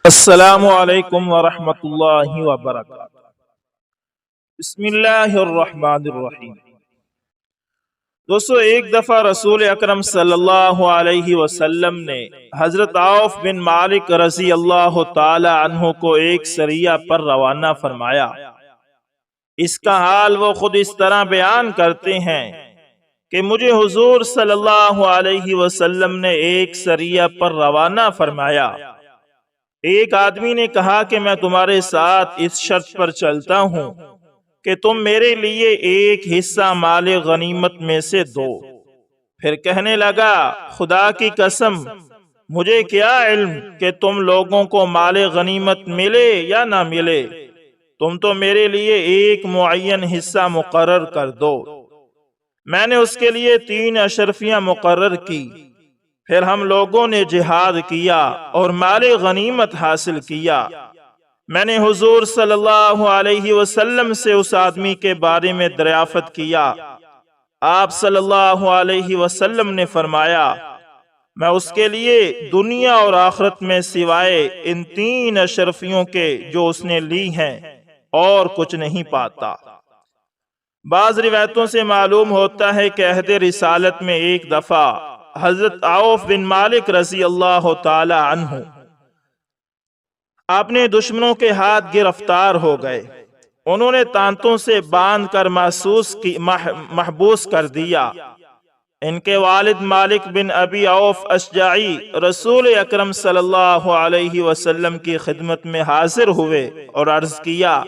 السلام علیکم ورحمۃ اللہ وبرکاتہ۔ بسم اللہ الرحمن الرحیم۔ دوستو، ایک دفعہ رسول اکرم صلی اللہ علیہ وسلم نے حضرت عوف بن مالک رضی اللہ تعالی عنہ کو ایک سریہ پر روانہ فرمایا۔ اس کا حال وہ خود اس طرح بیان کرتے ہیں کہ مجھے حضور صلی اللہ علیہ وسلم نے ایک سریہ پر روانہ فرمایا۔ ایک آدمی نے کہا کہ میں تمہارے ساتھ اس شرط پر چلتا ہوں کہ تم میرے لیے ایک حصہ مال غنیمت میں سے دو۔ پھر کہنے لگا، خدا کی قسم، مجھے کیا علم کہ تم لوگوں کو مال غنیمت ملے یا نہ ملے، تم تو میرے لیے ایک معین حصہ مقرر کر دو۔ میں نے اس کے لیے 3 اشرفیاں مقرر کی۔ پھر ہم لوگوں نے جہاد کیا اور مال غنیمت حاصل کیا۔ میں نے حضور صلی اللہ علیہ وسلم سے اس آدمی کے بارے میں دریافت کیا۔ آپ صلی اللہ علیہ وسلم نے فرمایا، میں اس کے لیے دنیا اور آخرت میں سوائے ان 3 اشرفیوں کے جو اس نے لی ہیں اور کچھ نہیں پاتا۔ بعض روایتوں سے معلوم ہوتا ہے کہ عہد رسالت میں ایک دفعہ حضرت عوف بن مالک رضی اللہ تعالی عنہ اپنے دشمنوں کے ہاتھ گرفتار ہو گئے۔ انہوں نے تانتوں سے باندھ کر محبوس کر دیا۔ ان کے والد مالک بن ابی عوف اشجعی رسول اکرم صلی اللہ علیہ وسلم کی خدمت میں حاضر ہوئے اور عرض کیا،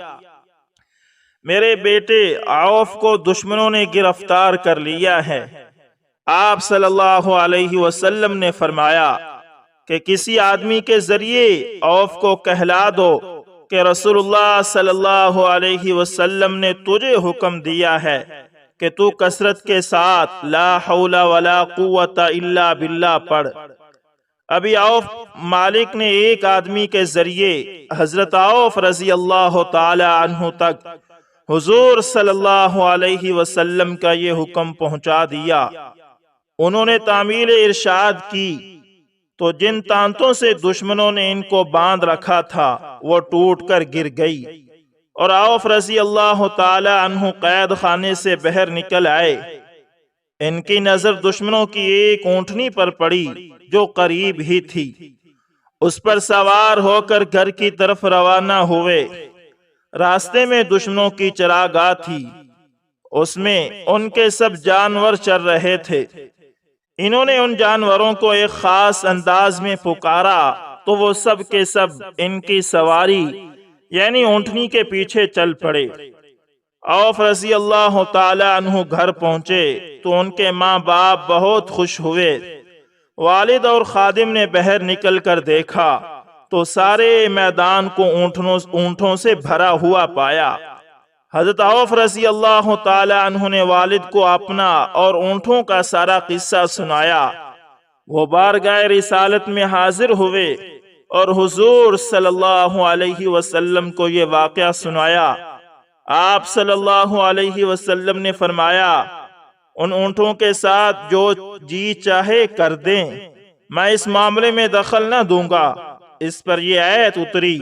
میرے بیٹے عوف کو دشمنوں نے گرفتار کر لیا ہے۔ آپ صلی اللہ علیہ وسلم نے فرمایا کہ کسی آدمی کے ذریعے عوف کو کہلا دو کہ رسول اللہ صلی اللہ علیہ وسلم نے تجھے حکم دیا ہے کہ تو کثرت کے ساتھ لا حول ولا قوت الا باللہ پڑھ۔ ابھی عوف مالک نے ایک آدمی کے ذریعے حضرت عوف رضی اللہ تعالی عنہ تک حضور صلی اللہ علیہ وسلم کا یہ حکم پہنچا دیا۔ انہوں نے تعمیل ارشاد کی تو جن تانتوں سے دشمنوں نے ان کو باندھ رکھا تھا وہ ٹوٹ کر گر گئی، اور عوف رضی اللہ تعالی عنہ قید خانے سے باہر نکل آئے۔ ان کی نظر دشمنوں کی ایک اونٹنی پر پڑی جو قریب ہی تھی۔ اس پر سوار ہو کر گھر کی طرف روانہ ہوئے۔ راستے میں دشمنوں کی چراگاہ تھی، اس میں ان کے سب جانور چر رہے تھے۔ انہوں نے ان جانوروں کو ایک خاص انداز میں پکارا تو وہ سب کے سب ان کی سواری یعنی اونٹنی کے پیچھے چل پڑے۔ عوف رضی اللہ تعالی عنہ گھر پہنچے تو ان کے ماں باپ بہت خوش ہوئے۔ والد اور خادم نے باہر نکل کر دیکھا تو سارے میدان کو اونٹوں سے بھرا ہوا پایا۔ حضرت عوف رضی اللہ تعالی عنہ نے والد کو اپنا اور اونٹوں کا سارا قصہ سنایا۔ وہ بارگاہ رسالت میں حاضر ہوئے اور حضور صلی اللہ علیہ وسلم کو یہ واقعہ سنایا۔ آپ صلی اللہ علیہ وسلم نے فرمایا، ان اونٹوں کے ساتھ جو جی چاہے کر دیں، میں اس معاملے میں دخل نہ دوں گا۔ اس پر یہ آیت اتری،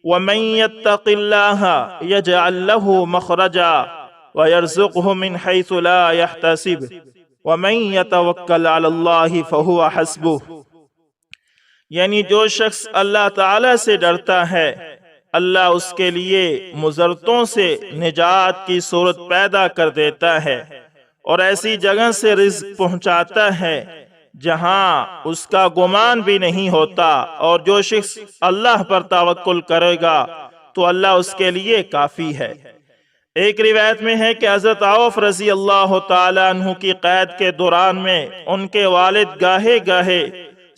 وَمَن يَتَّقِ اللَّهَ يَجْعَل لَّهُ مَخْرَجًا وَيَرْزُقْهُ مِنْ حَيْثُ لَا يَحْتَسِبُ وَمَن يَتَوَكَّلْ عَلَى اللَّهِ فَهُوَ حَسْبُهُ، یعنی جو شخص اللہ تعالی سے ڈرتا ہے، اللہ اس کے لیے مضرتوں سے نجات کی صورت پیدا کر دیتا ہے اور ایسی جگہ سے رزق پہنچاتا ہے جہاں اس کا گمان بھی نہیں ہوتا، اور جو شخص اللہ پر توکل کرے گا تو اللہ اس کے لیے کافی ہے۔ ایک روایت میں ہے کہ حضرت عوف رضی اللہ تعالی عنہ کی قید کے دوران میں ان کے والد گاہے گاہے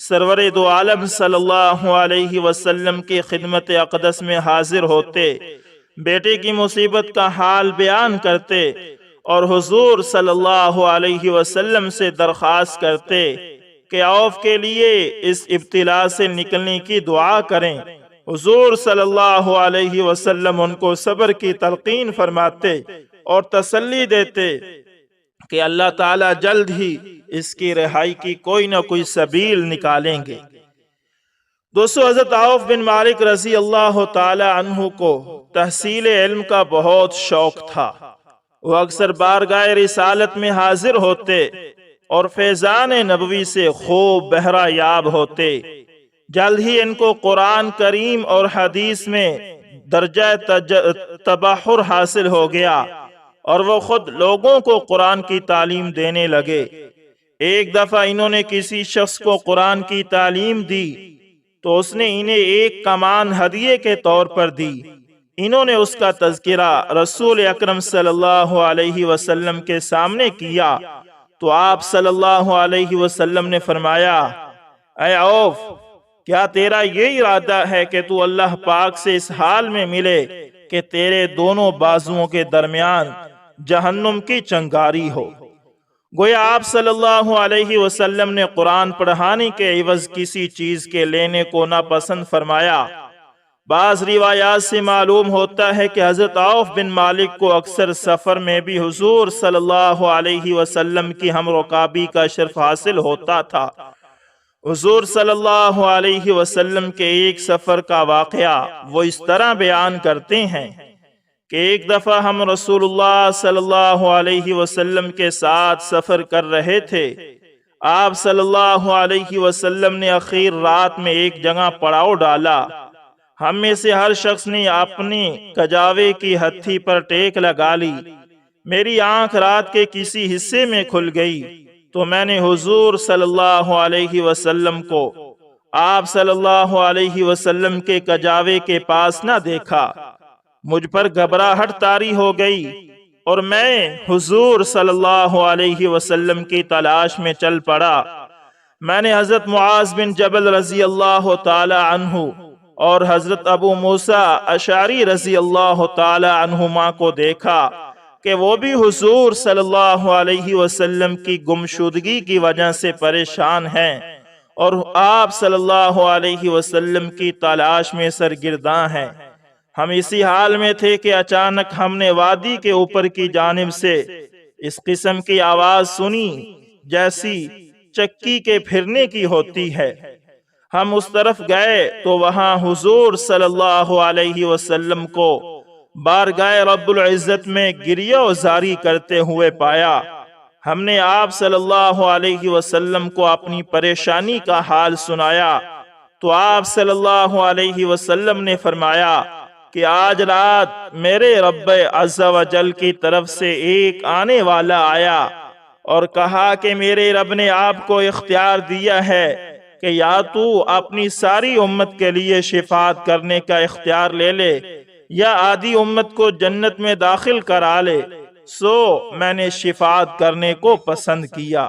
سرور دو عالم صلی اللہ علیہ وسلم کی خدمت اقدس میں حاضر ہوتے، بیٹے کی مصیبت کا حال بیان کرتے اور حضور صلی اللہ علیہ وسلم سے درخواست کرتے کہ عوف کے لیے اس ابتلا سے نکلنے کی دعا کریں۔ حضور صلی اللہ علیہ وسلم ان کو صبر کی تلقین فرماتے اور تسلی دیتے کہ اللہ تعالیٰ جلد ہی اس کی رہائی کی کوئی نہ کوئی سبیل نکالیں گے۔ دوستو، حضرت عوف بن مالک رضی اللہ تعالی عنہ کو تحصیل علم کا بہت شوق تھا۔ وہ اکثر بارگاہ رسالت میں حاضر ہوتے اور فیضان نبوی سے خوب بہرہ یاب ہوتے۔ جلد ہی ان کو قرآن کریم اور حدیث میں درجہ تبحر حاصل ہو گیا اور وہ خود لوگوں کو قرآن کی تعلیم دینے لگے۔ ایک دفعہ انہوں نے کسی شخص کو قرآن کی تعلیم دی تو اس نے انہیں ایک کمان ہدیے کے طور پر دی۔ انہوں نے اس کا تذکرہ رسول اکرم صلی اللہ علیہ وسلم کے سامنے کیا تو آپ صلی اللہ علیہ وسلم نے فرمایا، اے عوف، کیا تیرا یہ ارادہ ہے کہ تو اللہ پاک سے اس حال میں ملے کہ تیرے دونوں بازوؤں کے درمیان جہنم کی چنگاری ہو؟ گویا آپ صلی اللہ علیہ وسلم نے قرآن پڑھانے کے عوض کسی چیز کے لینے کو ناپسند فرمایا۔ بعض روایات سے معلوم ہوتا ہے کہ حضرت عوف بن مالک کو اکثر سفر میں بھی حضور صلی اللہ علیہ وسلم کی ہم رکابی کا شرف حاصل ہوتا تھا۔ حضور صلی اللہ علیہ وسلم کے ایک سفر کا واقعہ وہ اس طرح بیان کرتے ہیں کہ ایک دفعہ ہم رسول اللہ صلی اللہ علیہ وسلم کے ساتھ سفر کر رہے تھے۔ آپ صلی اللہ علیہ وسلم نے اخیر رات میں ایک جگہ پڑاؤ ڈالا۔ ہم میں سے ہر شخص نے اپنی کجاوے کی ہتھی پر ٹیک لگا لی۔ میری آنکھ رات کے کسی حصے میں کھل گئی تو میں نے حضور صلی اللہ علیہ وسلم کو آپ صلی اللہ علیہ وسلم کے کجاوے کے پاس نہ دیکھا۔ مجھ پر گھبراہٹ طاری ہو گئی اور میں حضور صلی اللہ علیہ وسلم کی تلاش میں چل پڑا۔ میں نے حضرت معاذ بن جبل رضی اللہ تعالی عنہ اور حضرت ابو موسیٰ اشعری رضی اللہ تعالی عنہما کو دیکھا کہ وہ بھی حضور صلی اللہ علیہ وسلم کی گمشدگی کی وجہ سے پریشان ہیں اور آپ صلی اللہ علیہ وسلم کی تلاش میں سرگرداں ہیں۔ ہم اسی حال میں تھے کہ اچانک ہم نے وادی کے اوپر کی جانب سے اس قسم کی آواز سنی جیسی چکی کے پھرنے کی ہوتی ہے۔ ہم اس طرف گئے تو وہاں حضور صلی اللہ علیہ وسلم کو بارگاہ رب العزت میں گریہ و زاری کرتے ہوئے پایا۔ ہم نے آپ صلی اللہ علیہ وسلم کو اپنی پریشانی کا حال سنایا تو آپ صلی اللہ علیہ وسلم نے فرمایا کہ آج رات میرے رب عز و جل کی طرف سے ایک آنے والا آیا اور کہا کہ میرے رب نے آپ کو اختیار دیا ہے کہ یا تو اپنی ساری امت کے لیے شفاعت کرنے کا اختیار لے لے یا آدھی امت کو جنت میں داخل کرا لے، سو میں نے شفاعت کرنے کو پسند کیا۔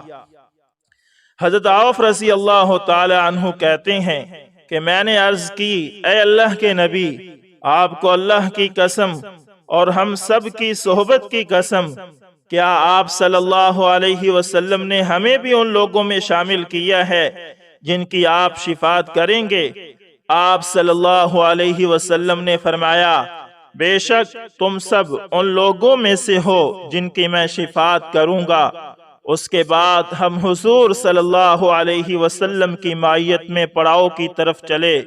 حضرت عوف رضی اللہ تعالی عنہ کہتے ہیں کہ میں نے عرض کی، اے اللہ کے نبی، آپ کو اللہ کی قسم اور ہم سب کی صحبت کی قسم، کیا آپ صلی اللہ علیہ وسلم نے ہمیں بھی ان لوگوں میں شامل کیا ہے جن کی آپ شفاعت کریں گے؟ آپ صلی اللہ علیہ وسلم نے فرمایا، بے شک تم سب ان لوگوں میں سے ہو جن کی میں شفاعت کروں گا۔ اس کے بعد ہم حضور صلی اللہ علیہ وسلم کی معیت میں پڑاؤ کی طرف چلے،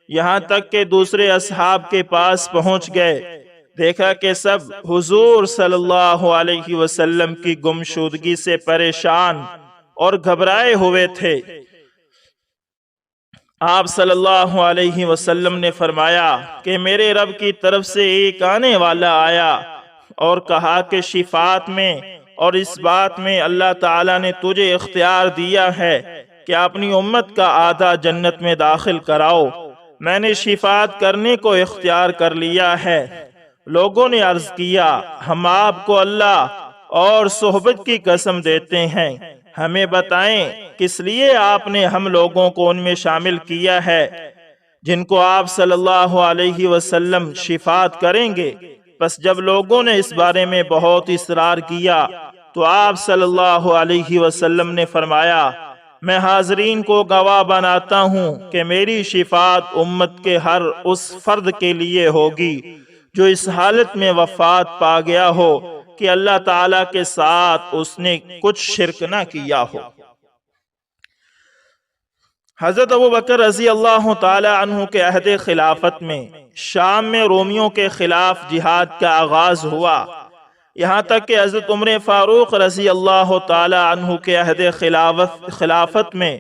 یہاں تک کہ دوسرے اصحاب کے پاس پہنچ گئے۔ دیکھا کہ سب حضور صلی اللہ علیہ وسلم کی گمشدگی سے پریشان اور گھبرائے ہوئے تھے۔ آپ صلی اللہ علیہ وسلم نے فرمایا کہ میرے رب کی طرف سے ایک آنے والا آیا اور کہا کہ شفاعت میں اور اس بات میں اللہ تعالیٰ نے تجھے اختیار دیا ہے کہ اپنی امت کا آدھا جنت میں داخل کراؤ۔ میں نے شفاعت کرنے کو اختیار کر لیا ہے۔ لوگوں نے عرض کیا، ہم آپ کو اللہ اور صحبت کی قسم دیتے ہیں، ہمیں بتائیں کس لیے آپ نے ہم لوگوں کو ان میں شامل کیا ہے جن کو آپ صلی اللہ علیہ وسلم شفاعت کریں گے؟ پس جب لوگوں نے اس بارے میں بہت اصرار کیا تو آپ صلی اللہ علیہ وسلم نے فرمایا، میں حاضرین کو گواہ بناتا ہوں کہ میری شفاعت امت کے ہر اس فرد کے لیے ہوگی جو اس حالت میں وفات پا گیا ہو کہ اللہ تعالیٰ کے ساتھ اس نے کچھ شرک نہ کیا ہو۔ حضرت ابو بکر رضی اللہ تعالی عنہ کے عہد خلافت میں شام میں رومیوں کے خلاف جہاد کا آغاز ہوا، یہاں تک کہ حضرت عمر فاروق رضی اللہ تعالی عنہ کے عہد خلافت میں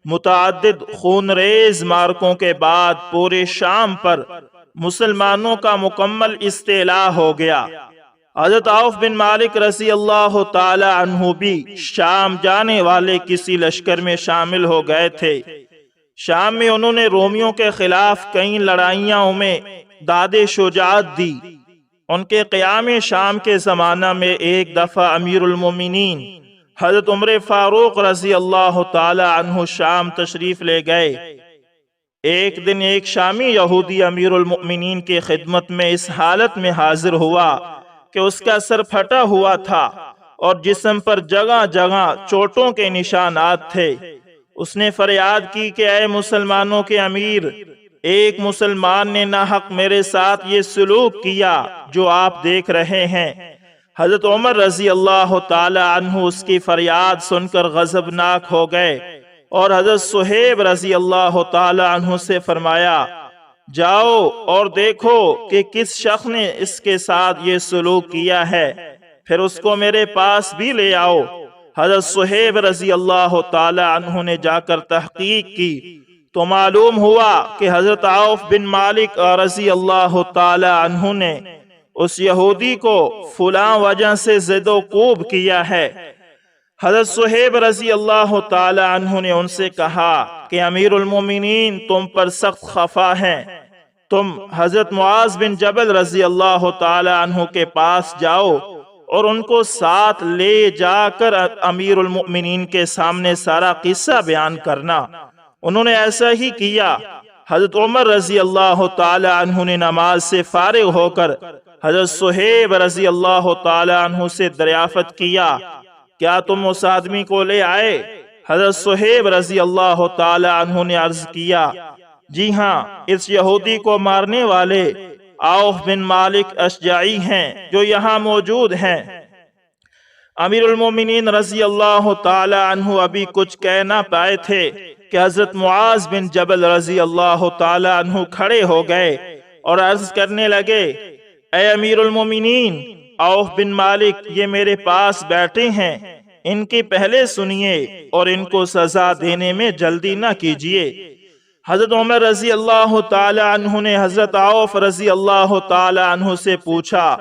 متعدد خون ریز مارکوں کے بعد پورے شام پر مسلمانوں کا مکمل استیلاء ہو گیا۔ حضرت عوف بن مالک رضی اللہ تعالی عنہ بھی شام جانے والے کسی لشکر میں شامل ہو گئے تھے۔ شام میں انہوں نے رومیوں کے خلاف کئی لڑائیاں میں داد شجاعت دی۔ ان کے قیام شام کے زمانہ میں ایک دفعہ امیر المومنین حضرت عمر فاروق رضی اللہ تعالی عنہ شام تشریف لے گئے۔ ایک دن ایک شامی یہودی امیر المؤمنین کی خدمت میں اس حالت میں حاضر ہوا کہ اس کا سر پھٹا ہوا تھا اور جسم پر جگہ جگہ چوٹوں کے نشانات تھے۔ اس نے فریاد کی کہ اے مسلمانوں کے امیر، ایک مسلمان نے ناحق میرے ساتھ یہ سلوک کیا جو آپ دیکھ رہے ہیں۔ حضرت عمر رضی اللہ تعالی عنہ اس کی فریاد سن کر غضبناک ہو گئے اور حضرت صہیب رضی اللہ تعالی عنہ سے فرمایا، جاؤ اور دیکھو کہ کس شخص نے اس کے ساتھ یہ سلوک کیا ہے، پھر اس کو میرے پاس بھی لے آؤ۔ حضرت صہیب رضی اللہ تعالی عنہ نے جا کر تحقیق کی تو معلوم ہوا کہ حضرت عوف بن مالک رضی اللہ تعالی عنہ نے اس یہودی کو فلاں وجہ سے زد و کوب کیا ہے۔ حضرت صہیب رضی اللہ تعالی عنہ نے ان سے کہا کہ امیر المومنین تم پر سخت خفا ہیں، تم حضرت معاذ بن جبل رضی اللہ تعالی عنہ کے پاس جاؤ اور ان کو ساتھ لے جا کر امیر المؤمنین کے سامنے سارا قصہ بیان کرنا۔ انہوں نے ایسا ہی کیا۔ حضرت عمر رضی اللہ تعالی عنہ نے نماز سے فارغ ہو کر حضرت صہیب رضی اللہ تعالی عنہ سے دریافت کیا، کیا تم اس آدمی کو لے آئے؟ حضرت صہیب رضی اللہ تعالی عنہ نے عرض کیا، جی ہاں، اس یہودی کو مارنے والے عوف بن مالک اشجعی ہیں جو یہاں موجود ہیں۔ امیر المومنین رضی اللہ تعالی عنہ ابھی کچھ کہہ نہ پائے تھے کہ حضرت معاذ بن جبل رضی اللہ تعالی عنہ کھڑے ہو گئے اور عرض کرنے لگے، اے امیر المومنین، عوف بن مالک یہ میرے پاس بیٹھے ہیں، ان کی پہلے سنیے اور ان کو سزا دینے میں جلدی نہ کیجیے۔ حضرت عمر رضی اللہ تعالی عنہ نے حضرت عوف رضی اللہ تعالی عنہ سے پوچھا،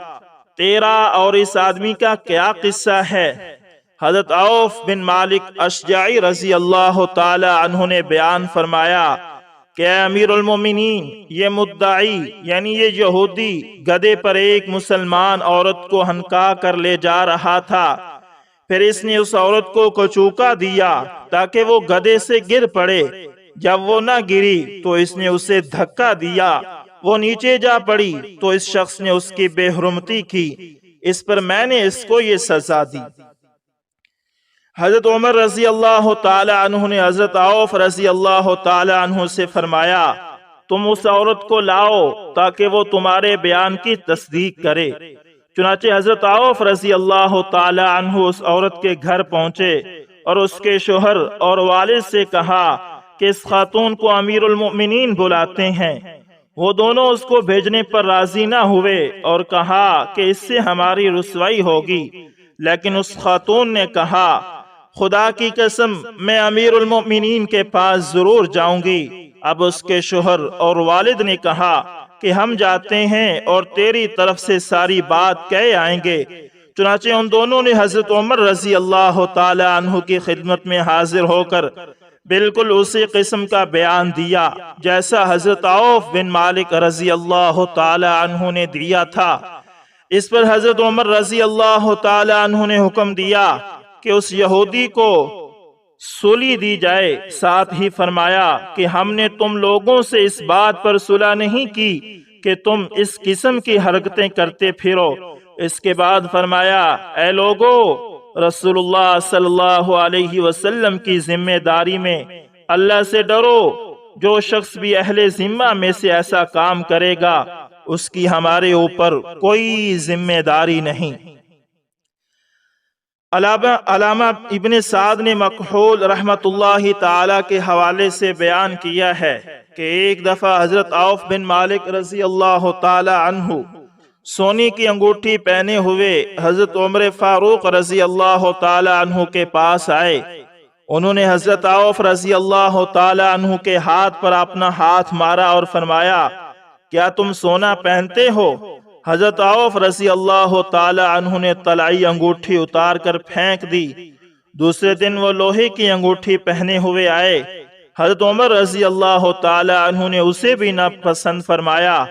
تیرا اور اس آدمی کا کیا قصہ ہے؟ حضرت عوف بن مالک اشجعی رضی اللہ تعالی عنہ نے بیان فرمایا کہ اے امیر المومنین، یہ مدعی یعنی یہ یہودی گدھے پر ایک مسلمان عورت کو ہنکا کر لے جا رہا تھا، پھر اس نے اس عورت کو کچوکا دیا تاکہ وہ گدھے سے گر پڑے۔ جب وہ نہ گری تو اس نے اسے دھکا دیا، وہ نیچے جا پڑی تو اس شخص نے اس کی بے حرمتی کی، اس پر میں نے اس کو یہ سزا دی۔ حضرت عمر رضی اللہ تعالی عنہ نے حضرت عوف رضی اللہ تعالی عنہ سے فرمایا، تم اس عورت کو لاؤ تاکہ وہ تمہارے بیان کی تصدیق کرے۔ چنانچہ حضرت عوف رضی اللہ تعالی عنہ اس عورت کے گھر پہنچے اور اس کے شوہر اور والد سے کہا کہ اس خاتون کو امیر المؤمنین بلاتے ہیں۔ وہ دونوں اس کو بھیجنے پر راضی نہ ہوئے اور کہا کہ اس سے ہماری رسوائی ہوگی، لیکن اس خاتون نے کہا، خدا کی قسم میں امیر المؤمنین کے پاس ضرور جاؤں گی۔ اب اس کے شوہر اور والد نے کہا کہ ہم جاتے ہیں اور تیری طرف سے ساری بات کہہ آئیں گے۔ چنانچہ ان دونوں نے حضرت عمر رضی اللہ تعالی عنہ کی خدمت میں حاضر ہو کر بالکل اسی قسم کا بیان دیا جیسا حضرت عوف بن مالک رضی اللہ تعالی عنہ نے دیا تھا۔ اس پر حضرت عمر رضی اللہ تعالی عنہ نے حکم دیا کہ اس یہودی کو سولی دی جائے، ساتھ ہی فرمایا کہ ہم نے تم لوگوں سے اس بات پر صلح نہیں کی کہ تم اس قسم کی حرکتیں کرتے پھرو۔ اس کے بعد فرمایا، اے لوگو، رسول اللہ صلی اللہ علیہ وسلم کی ذمہ داری میں اللہ سے ڈرو، جو شخص بھی اہل ذمہ میں سے ایسا کام کرے گا اس کی ہمارے اوپر کوئی ذمہ داری نہیں۔ علامہ ابن سعد نے مکحول رحمت اللہ تعالی کے حوالے سے بیان کیا ہے کہ ایک دفعہ حضرت عوف بن مالک رضی اللہ تعالی عنہ سونے کی انگوٹھی پہنے ہوئے حضرت عمر فاروق رضی اللہ تعالی عنہ کے پاس آئے۔ انہوں نے حضرت عوف رضی اللہ تعالی عنہ کے ہاتھ پر اپنا ہاتھ مارا اور فرمایا، کیا تم سونا پہنتے ہو؟ حضرت عوف رضی اللہ تعالی عنہ نے طلائی انگوٹھی اتار کر پھینک دی۔ دوسرے دن وہ لوہے کی انگوٹھی پہنے ہوئے آئے۔ حضرت عمر رضی اللہ تعالی عنہ نے اسے بھی ناپسند فرمایا۔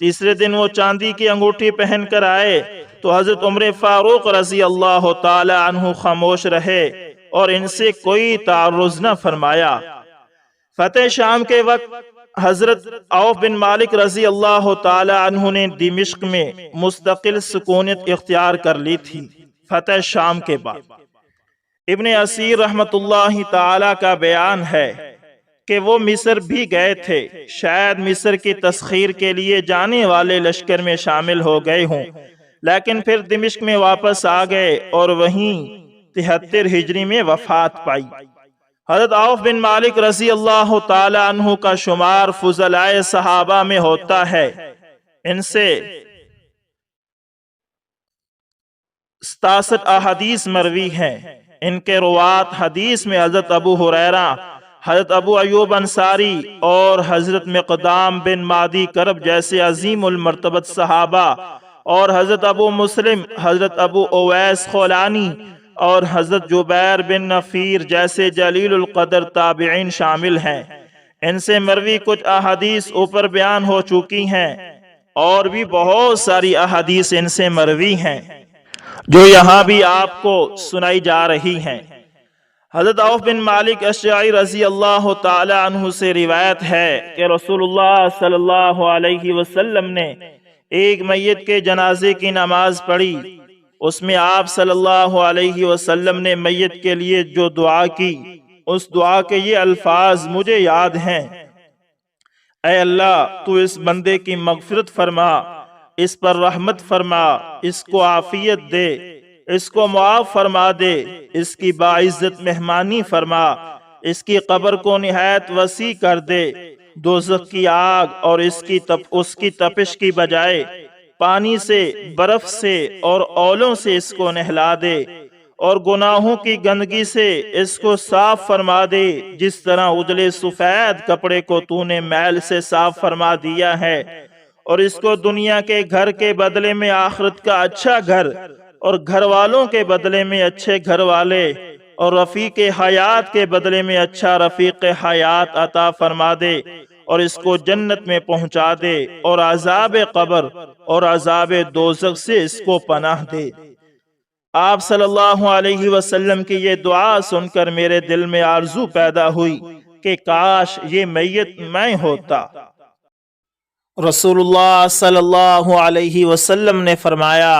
تیسرے دن وہ چاندی کی انگوٹھی پہن کر آئے تو حضرت عمر فاروق رضی اللہ تعالی عنہ خاموش رہے اور ان سے کوئی تعرض نہ فرمایا۔ فتح شام کے وقت حضرت عوف بن مالک رضی اللہ تعالی عنہ نے دمشق میں مستقل سکونت اختیار کر لی تھی۔ فتح شام کے بعد ابن اسیر رحمت اللہ تعالی کا بیان ہے کہ وہ مصر بھی گئے تھے، شاید مصر کی تسخیر کے لیے جانے والے لشکر میں شامل ہو گئے ہوں، لیکن پھر دمشق میں واپس آ گئے اور وہیں 73 ہجری میں وفات پائی۔ حضرت عوف بن مالک رضی اللہ تعالی عنہ کا شمار فضلائے صحابہ میں ہوتا ہے۔ ان سے 67 احادیث مروی ہیں۔ ان کے روات حدیث میں حضرت ابو ہریرہ، حضرت ابو ایوب انصاری اور حضرت مقدام بن مادی کرب جیسے عظیم المرتبت صحابہ، اور حضرت ابو مسلم، حضرت ابو اویس خولانی اور حضرت جبیر بن نفیر جیسے جلیل القدر تابعین شامل ہیں۔ ان سے مروی کچھ احادیث اوپر بیان ہو چکی ہیں، اور بھی بہت ساری احادیث ان سے مروی ہیں جو یہاں بھی آپ کو سنائی جا رہی ہیں۔ حضرت عوف بن مالک اشعری رضی اللہ تعالی عنہ سے روایت ہے کہ رسول اللہ صلی اللہ علیہ وسلم نے ایک میت کے جنازے کی نماز پڑھی۔ اس میں آپ صلی اللہ علیہ وسلم نے میت کے لیے جو دعا کی، اس دعا کے یہ الفاظ مجھے یاد ہیں: اے اللہ، تو اس بندے کی مغفرت فرما، اس پر رحمت فرما، اس کو عافیت دے، اس کو معاف فرما دے، اس کی باعزت مہمانی فرما، اس کی قبر کو نہایت وسیع کر دے، دوزخ کی آگ اور اس کی تپش کی بجائے پانی سے، برف سے اور اولوں سے اس کو نہلا دے، اور گناہوں کی گندگی سے اس کو صاف فرما دے، جس طرح اجلے سفید کپڑے کو تو نے میل سے صاف فرما دیا ہے، اور اس کو دنیا کے گھر کے بدلے میں آخرت کا اچھا گھر، اور گھر والوں کے بدلے میں اچھے گھر والے، اور رفیق حیات کے بدلے میں اچھا رفیق حیات عطا فرما دے، اور اس کو جنت میں پہنچا دے، اور عذاب قبر اور عذاب دوزخ سے اس کو پناہ دے۔ آپ صلی اللہ علیہ وسلم کی یہ دعا سن کر میرے دل میں آرزو پیدا ہوئی کہ کاش یہ میت میں ہوتا۔ رسول اللہ صلی اللہ علیہ وسلم نے فرمایا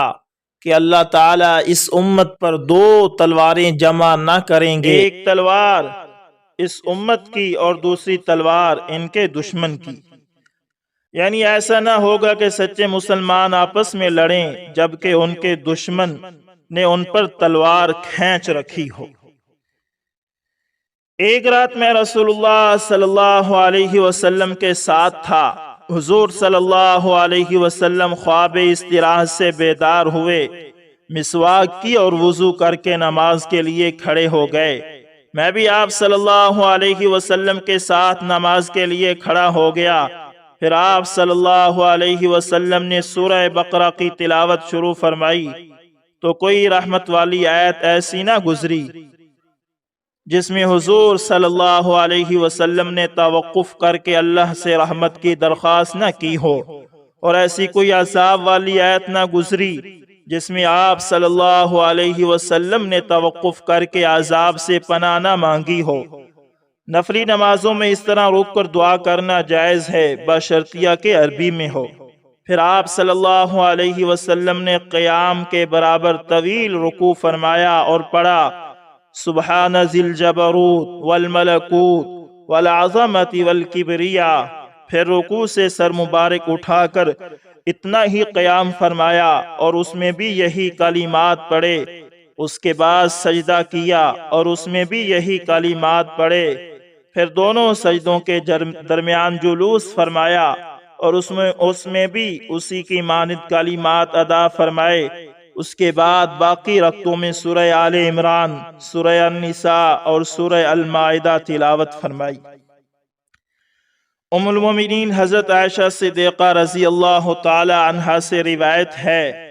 کہ اللہ تعالیٰ اس امت پر 2 تلواریں جمع نہ کریں گے، ایک تلوار اس امت کی اور دوسری تلوار ان کے دشمن کی۔ یعنی ایسا نہ ہوگا کہ سچے مسلمان آپس میں لڑیں جبکہ ان کے دشمن نے ان پر تلوار کھینچ رکھی ہو۔ ایک رات میں رسول اللہ صلی اللہ علیہ وسلم کے ساتھ تھا۔ حضور صلی اللہ علیہ وسلم خواب استراحت سے بیدار ہوئے، مسواک کی اور وضو کر کے نماز کے لیے کھڑے ہو گئے۔ میں بھی آپ صلی اللہ علیہ وسلم کے ساتھ نماز کے لیے کھڑا ہو گیا۔ پھر آپ صلی اللہ علیہ وسلم نے سورہ بقرہ کی تلاوت شروع فرمائی تو کوئی رحمت والی آیت ایسی نہ گزری جس میں حضور صلی اللہ علیہ وسلم نے توقف کر کے اللہ سے رحمت کی درخواست نہ کی ہو، اور ایسی کوئی عذاب والی آیت نہ گزری جس میں آپ صلی اللہ علیہ وسلم نے توقف کر کے عذاب سے پناہ نہ مانگی ہو۔ نفلی نمازوں میں اس طرح رک کر دعا کرنا جائز ہے بشرطیہ کہ عربی میں ہو۔ پھر آپ صلی اللہ علیہ وسلم نے قیام کے برابر طویل رکوع فرمایا اور پڑھا: سبحان ذی الجبروت والملکوت والعظمت والکبریاء۔ پھر رکوع سے سر مبارک اٹھا کر اتنا ہی قیام فرمایا اور اس میں بھی یہی کلمات پڑھے: اس کے بعد سجدہ کیا اور اس میں بھی یہی کلمات پڑھے، پھر دونوں سجدوں کے درمیان جلوس فرمایا اور اس میں بھی اسی کی مانند کلمات ادا فرمائے۔ اس کے بعد باقی رکعتوں میں سورہ آل عمران، سورہ النساء اور سورہ المائدہ تلاوت فرمائی۔ ام المومنین حضرت عائشہ صدیقہ رضی اللہ تعالی عنہا سے روایت ہے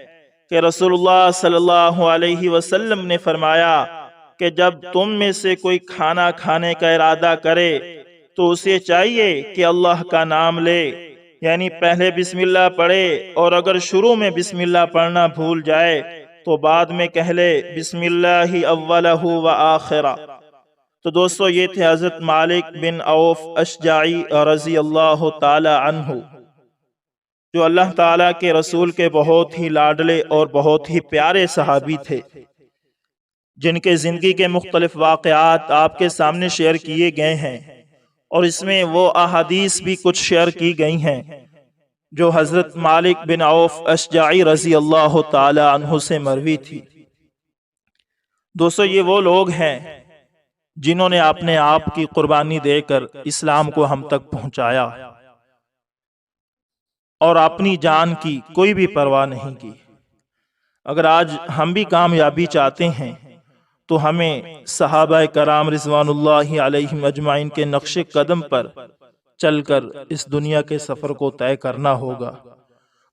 کہ رسول اللہ صلی اللہ علیہ وسلم نے فرمایا کہ جب تم میں سے کوئی کھانا کھانے کا ارادہ کرے تو اسے چاہیے کہ اللہ کا نام لے، یعنی پہلے بسم اللہ پڑھے، اور اگر شروع میں بسم اللہ پڑھنا بھول جائے تو بعد میں کہہ لے بسم اللہ اولہ و آخرہ۔ تو دوستو یہ تھے حضرت مالک بن عوف اشجعی رضی اللہ تعالی عنہ، جو اللہ تعالیٰ کے رسول کے بہت ہی لاڈلے اور بہت ہی پیارے صحابی تھے، جن کے زندگی کے مختلف واقعات آپ کے سامنے شیئر کیے گئے ہیں، اور اس میں وہ احادیث بھی کچھ شیئر کی گئی ہیں جو حضرت مالک بن عوف اشجعی رضی اللہ تعالی عنہ سے مروی تھی۔ دوستو یہ وہ لوگ ہیں جنہوں نے اپنے آپ کی قربانی دے کر اسلام کو ہم تک پہنچایا اور اپنی جان کی کوئی بھی پرواہ نہیں کی۔ اگر آج ہم بھی کامیابی چاہتے ہیں تو ہمیں صحابہ کرام رضوان اللہ علیہم اجمعین کے نقش قدم پر چل کر اس دنیا کے سفر کو طے کرنا ہوگا۔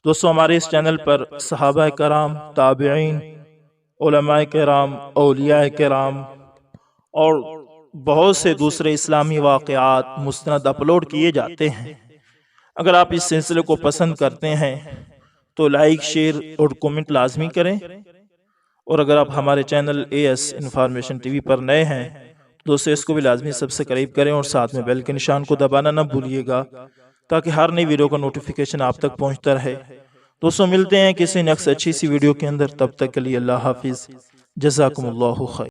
دوستو ہمارے اس چینل پر صحابہ کرام، تابعین، علماء کرام، اولیاء کرام اور بہت سے دوسرے اسلامی واقعات مستند اپلوڈ کیے جاتے ہیں۔ اگر آپ اس سلسلے کو پسند کرتے ہیں تو لائک، شیئر اور کومنٹ لازمی کریں، اور اگر آپ ہمارے channel AS information T V پر نئے ہیں تو دوستو اس کو بھی لازمی سبسکرائب کریں اور ساتھ میں بیل کے نشان کو دبانا نہ بھولیے گا تاکہ ہر نئی ویڈیو کا نوٹیفیکیشن آپ تک پہنچتا رہے۔ دوستو ملتے ہیں کسی نیکسٹ اچھی سی ویڈیو کے اندر، تب تک کے لیے اللہ حافظ، جزاکم اللہ خیر۔